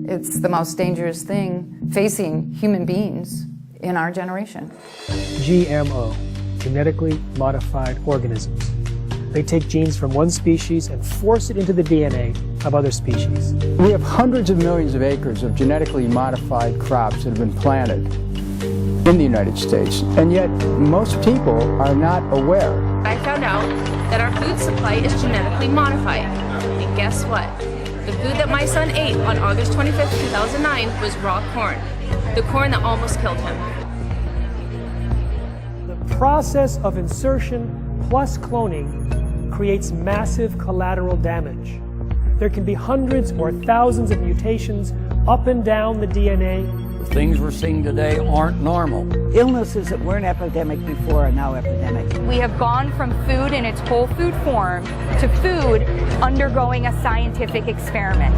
It's the most dangerous thing facing human beings in our generation. GMO, genetically modified organisms. They take genes from one species and force it into the DNA of other species. We have hundreds of millions of acres of genetically modified crops that have been planted in the United States, and yet most people are not aware. I found out that our food supply is genetically modified. And guess what? The food that my son ate on August 25th, 2009 was raw corn. The corn that almost killed him. The process of insertion plus cloning creates massive collateral damage. There can be hundreds or thousands of mutations up and down the DNA. The things we're seeing today aren't normal. Illnesses that weren't epidemic before are now epidemic. We have gone from food in its whole food form to food undergoing a scientific experiment.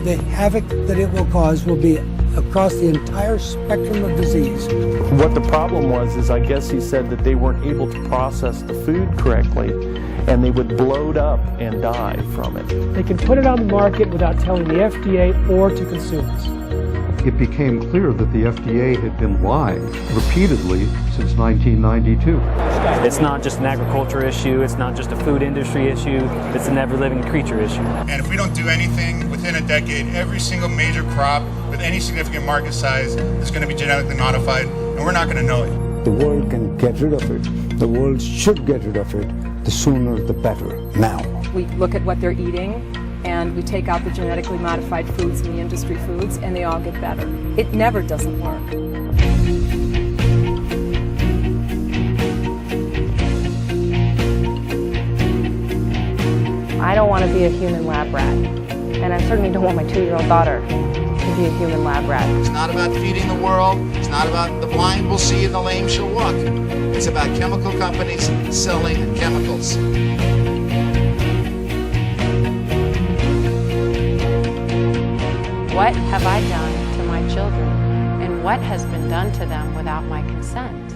The havoc that it will cause will be across the entire spectrum of disease. What the problem was is I guess he said that they weren't able to process the food correctly and they would bloat up and die from it. They can put it on the market without telling the FDA or to consumers. It became clear that the FDA had been lying repeatedly since 1992. It's not just an agriculture issue, it's not just a food industry issue, it's an ever-living creature issue. And if we don't do anything within a decade, every single major crop with any significant market size is going to be genetically modified, and we're not going to know it. The world can get rid of it. The world should get rid of it. The sooner the better, now. We look at what they're eating, and we take out the genetically modified foods and the industry foods, and they all get better. It never doesn't work. I don't want to be a human lab rat, and I certainly don't want my 2-year-old daughter to be a human lab rat. It's not about feeding the world. It's not about the blind will see and the lame shall walk. It's about chemical companies selling chemicals. What have I done to my children, and what has been done to them without my consent?